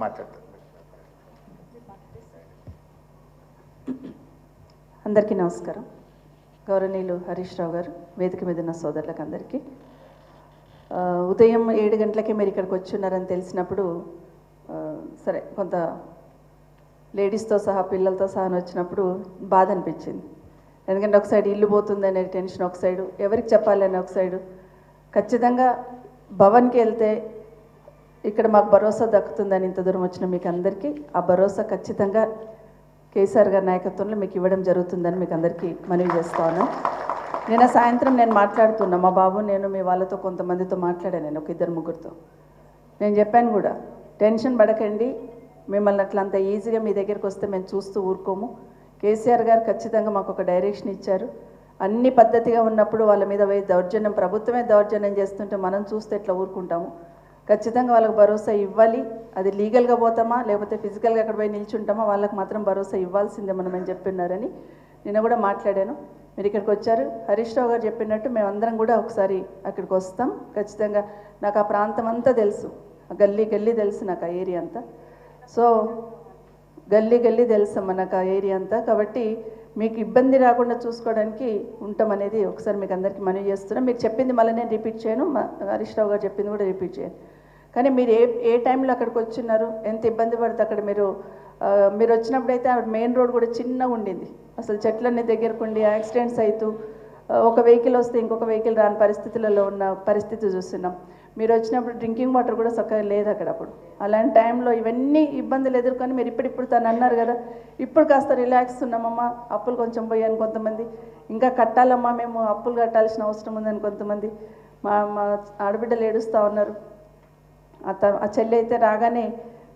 మాట్లాడతారు. అందరికీ నమస్కారం. గౌరవనీయులు హరీష్ రావు గారు, వేదిక మీద ఉన్న సోదరులకు అందరికీ. ఉదయం 7 గంటలకే మీరు ఇక్కడికి వచ్చున్నారని తెలిసినప్పుడు సరే కొంత లేడీస్తో సహా పిల్లలతో సహా వచ్చినప్పుడు బాధ అనిపించింది. ఎందుకంటే ఒక సైడ్ ఇల్లు పోతుందనే టెన్షన్, ఒక సైడు ఎవరికి చెప్పాలని ఒక సైడు. ఖచ్చితంగా భవన్కి వెళ్తే ఇక్కడ మాకు భరోసా దక్కుతుందని ఇంత దూరం వచ్చిన మీకు అందరికీ ఆ భరోసా ఖచ్చితంగా కేసీఆర్ గారి నాయకత్వంలో మీకు ఇవ్వడం జరుగుతుందని మీకు అందరికీ మనవి చేస్తా ఉన్నాను. నిన్న సాయంత్రం నేను మాట్లాడుతున్నా, మా బాబు నేను మీ వాళ్ళతో కొంతమందితో మాట్లాడాను, నేను ఒక 2-3 నేను చెప్పాను కూడా, టెన్షన్ పడకండి, మిమ్మల్ని అట్లా అంత ఈజీగా మీ దగ్గరికి వస్తే మేము చూస్తూ ఊరుకోము. కేసీఆర్ గారు ఖచ్చితంగా మాకు ఒక డైరెక్షన్ ఇచ్చారు. అన్ని పద్ధతిగా ఉన్నప్పుడు వాళ్ళ మీద దౌర్జన్యం, ప్రభుత్వమే దౌర్జన్యం చేస్తుంటే మనం చూస్తే ఎట్లా ఊరుకుంటాము. ఖచ్చితంగా వాళ్ళకి భరోసా ఇవ్వాలి. అది లీగల్గా పోతామా లేకపోతే ఫిజికల్గా అక్కడ పోయి నిల్చుంటామా, వాళ్ళకి మాత్రం భరోసా ఇవ్వాల్సిందే మనం అని చెప్పినారని నిన్న కూడా మాట్లాడాను. మీరు ఇక్కడికి వచ్చారు. హరీష్ రావు గారు చెప్పినట్టు మేమందరం కూడా ఒకసారి అక్కడికి వస్తాం. ఖచ్చితంగా నాకు ఆ ప్రాంతం అంతా తెలుసు, గల్లీ గల్లీ తెలుసు నాకు ఆ ఏరియా అంతా. సో గల్లీ గల్లీ తెలుసు మనకు ఆ ఏరియా అంతా. కాబట్టి మీకు ఇబ్బంది రాకుండా చూసుకోవడానికి ఉంటాం అనేది ఒకసారి మీకు అందరికీ మనవి చేస్తున్నాం. మీరు చెప్పింది మళ్ళీ నేను రిపీట్ చేయను, హరీష్ రావు గారు చెప్పింది కూడా రిపీట్ చేయను. కానీ మీరు ఏ టైంలో అక్కడికి వచ్చినారు, ఎంత ఇబ్బంది పడితే అక్కడ మీరు వచ్చినప్పుడు అయితే మెయిన్ రోడ్ కూడా చిన్నగా ఉండింది. అసలు చెట్లన్నీ దగ్గరకు ఉండి యాక్సిడెంట్స్ అవుతూ ఒక వెహికల్ వస్తే ఇంకొక వెహికల్ రాని పరిస్థితులలో ఉన్న పరిస్థితి చూస్తున్నాం. మీరు వచ్చినప్పుడు డ్రింకింగ్ వాటర్ కూడా చక్కగా లేదు అక్కడ. అప్పుడు అలాంటి టైంలో ఇవన్నీ ఇబ్బందులు ఎదుర్కొని మీరు ఇప్పుడు తను అన్నారు కదా, ఇప్పుడు కాస్త రిలాక్స్ ఉన్నామమ్మా, అప్పులు కొంచెం పోయాను కొంతమంది, ఇంకా కట్టాలమ్మా మేము అప్పులు కట్టాల్సిన అవసరం ఉందని కొంతమంది మా ఆడబిడ్డలు ఏడుస్తూ ఉన్నారు. ఆ చెల్లి అయితే రాగానే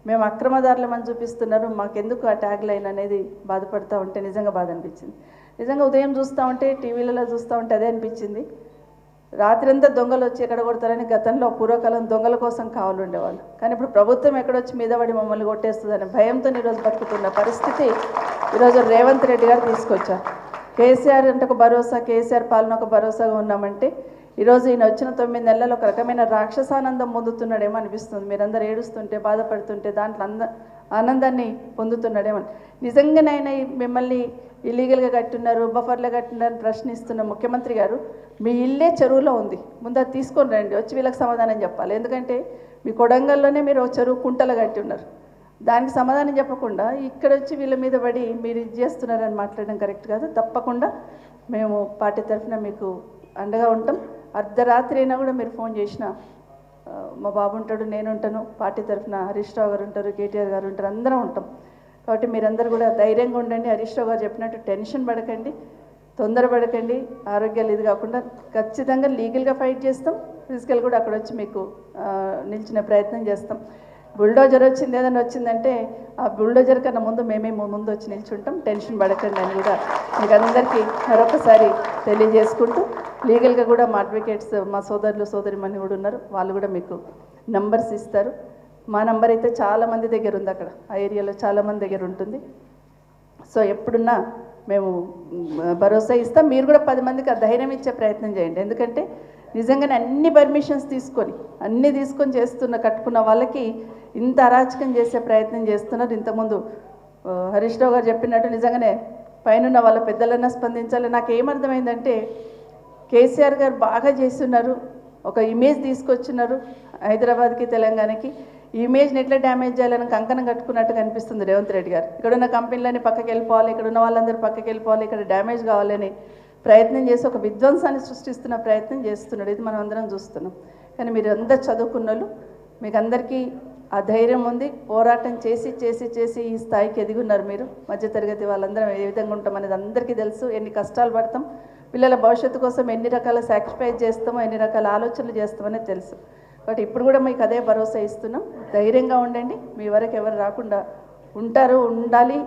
మేము అక్రమదారులమని చూపిస్తున్నారు, మాకెందుకు ఆ ట్యాగ్ లైన్ అనేది బాధపడుతూ ఉంటే నిజంగా బాధ అనిపించింది. నిజంగా ఉదయం చూస్తూ ఉంటే టీవీలలో చూస్తూ ఉంటే అదే అనిపించింది. రాత్రంతా దొంగలు వచ్చి ఎక్కడ కొడతారని గతంలో పూర్వకాలం దొంగల కోసం కావాలి ఉండేవాళ్ళు. కానీ ఇప్పుడు ప్రభుత్వం ఎక్కడొచ్చి మీద పడి మమ్మల్ని కొట్టేస్తుందని భయంతో ఈరోజు బతుకుతున్న పరిస్థితి ఈరోజు రేవంత్ రెడ్డి గారు తీసుకొచ్చారు. కేసీఆర్ అంటే ఒక భరోసా, కేసీఆర్ పాలన ఒక భరోసాగా ఉన్నామంటే ఈరోజు ఈయన వచ్చిన 9 నెలల్లో ఒక రకమైన రాక్షసానందం పొందుతున్నాడేమో అనిపిస్తుంది. మీరందరూ ఏడుస్తుంటే బాధపడుతుంటే దాంట్లో ఆనందాన్ని పొందుతున్నాడేమో. నిజంగానైనా మిమ్మల్ని ఇల్లీగల్గా కట్టున్నారు, బఫర్లో కట్టినారని ప్రశ్నిస్తున్న ముఖ్యమంత్రి గారు, మీ ఇల్లే చెరువులో ఉంది, ముందు అది తీసుకొని రండి, వచ్చి వీళ్ళకి సమాధానం చెప్పాలి. ఎందుకంటే మీ కొడంగల్లోనే మీరు చెరువు కుంటలు కట్టి ఉన్నారు, దానికి సమాధానం చెప్పకుండా ఇక్కడ వచ్చి వీళ్ళ మీద పడి మీరు ఇది చేస్తున్నారని మాట్లాడడం కరెక్ట్ కాదు. తప్పకుండా మేము పార్టీ తరఫున మీకు అండగా ఉంటాం. అర్ధరాత్రి అయినా కూడా మీరు ఫోన్ చేసినా మా బాబు ఉంటాడు, నేను ఉంటాను, పార్టీ తరఫున హరీష్ రావు గారు ఉంటారు, కేటీఆర్ గారు ఉంటారు, అందరం ఉంటాం. కాబట్టి మీరందరూ కూడా ధైర్యంగా ఉండండి. హరీష్ రావు గారు చెప్పినట్టు టెన్షన్ పడకండి, తొందరపడకండి. ఆరోగ్యాలు ఇది కాకుండా ఖచ్చితంగా లీగల్గా ఫైట్ చేస్తాం, ఫిజికల్ కూడా అక్కడ వచ్చి మీకు నిలిచిన ప్రయత్నం చేస్తాం. బుల్డోజర్ వచ్చింది ఏదైనా వచ్చిందంటే ఆ బుల్డోజర్ కన్నా ముందు మేమే ముందు వచ్చి నిల్చుంటాం, టెన్షన్ పడకండి అని కూడా మీకు అందరికీ మరొకసారి తెలియజేసుకుంటూ, లీగల్గా కూడా మా అడ్వకేట్స్ మా సోదరులు సోదరిమణి కూడా ఉన్నారు, వాళ్ళు కూడా మీకు నంబర్స్ ఇస్తారు. మా నంబర్ అయితే చాలామంది దగ్గర ఉంది, అక్కడ ఆ ఏరియాలో చాలామంది దగ్గర ఉంటుంది. సో ఎప్పుడున్నా మేము భరోసా ఇస్తాం. మీరు కూడా 10 మందికి ఆ ధైర్యం ఇచ్చే ప్రయత్నం చేయండి. ఎందుకంటే నిజంగానే అన్ని పర్మిషన్స్ తీసుకొని కట్టుకున్న వాళ్ళకి ఇంత అరాచకం చేసే ప్రయత్నం చేస్తున్నారు. ఇంతకుముందు హరీష్ రావు గారు చెప్పినట్టు నిజంగానే పైన వాళ్ళ పెద్దలన్నా స్పందించాలి. నాకు ఏమర్థమైందంటే కేసీఆర్ గారు బాగా చేస్తున్నారు, ఒక ఇమేజ్ తీసుకొచ్చినారు హైదరాబాద్కి తెలంగాణకి. ఈ ఇమేజ్ని ఎట్లా డ్యామేజ్ చేయాలని కంకణం కట్టుకున్నట్టుగా అనిపిస్తుంది రేవంత్ రెడ్డి గారు. ఇక్కడున్న కంపెనీలన్నీ పక్కకి వెళ్ళిపోవాలి, ఇక్కడ ఉన్న వాళ్ళందరూ పక్కకి వెళ్ళిపోవాలి, ఇక్కడ డ్యామేజ్ కావాలని ప్రయత్నం చేసి ఒక విధ్వంసాన్ని సృష్టిస్తున్న ప్రయత్నం చేస్తున్నాడు. ఇది మనం అందరం చూస్తున్నాం. కానీ మీరు అందరు చదువుకున్న వాళ్ళు, మీకు అందరికీ ఆ ధైర్యం ఉంది. పోరాటం చేసి చేసి చేసి ఈ స్థాయికి ఎదిగున్నారు. మీరు మధ్యతరగతి వాళ్ళందరం ఏ విధంగా ఉంటాం అనేది అందరికీ తెలుసు. ఎన్ని కష్టాలు పడతాం, పిల్లల భవిష్యత్తు కోసం ఎన్ని రకాల సాక్రిఫైస్ చేస్తామో, ఎన్ని రకాల ఆలోచనలు చేస్తామనేది తెలుసు. బట్ ఇప్పుడు కూడా మీకు అదే భరోసా ఇస్తున్నాం. ధైర్యంగా ఉండండి, మీ వరకు ఎవరు రాకుండా ఉండాలి.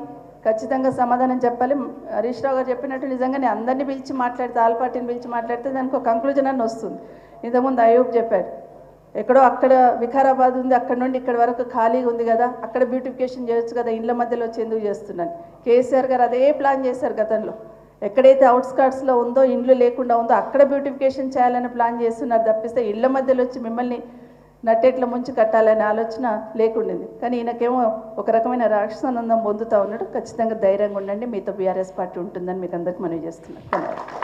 ఖచ్చితంగా సమాధానం చెప్పాలి. హరీష్ రావు గారు చెప్పినట్టు నిజంగానే అందరినీ పిలిచి మాట్లాడితే, ఆల్ పార్టీని పిలిచి మాట్లాడితే దానికి ఒక కంక్లూజన్ అని వస్తుంది. ఇంతకుముందు అయ్యూబ్ చెప్పారు, ఎక్కడో అక్కడ వికారాబాద్ ఉంది, అక్కడ నుండి ఇక్కడ వరకు ఖాళీగా ఉంది కదా, అక్కడ బ్యూటిఫికేషన్ చేయొచ్చు కదా, ఇండ్ల మధ్యలో వచ్చి ఎందుకు చేస్తున్నాను. కేసీఆర్ గారు అదే ప్లాన్ చేశారు గతంలో. ఎక్కడైతే అవుట్స్కట్స్లో ఉందో, ఇండ్లు లేకుండా ఉందో అక్కడ బ్యూటిఫికేషన్ చేయాలని ప్లాన్ చేస్తున్నారు తప్పిస్తే ఇళ్ల మధ్యలో వచ్చి మిమ్మల్ని నట్టేట్ల ముంచి కట్టాలనే ఆలోచన లేకుండింది. కానీ ఈయనకేమో ఒక రకమైన రాక్షసానందం పొందుతూ ఉన్నాడు. ఖచ్చితంగా ధైర్యంగా ఉండండి, మీతో బీఆర్ఎస్ పార్టీ ఉంటుందని మీకు అందరికీ మనవి చేస్తున్నాను. ధన్యవాదాలు.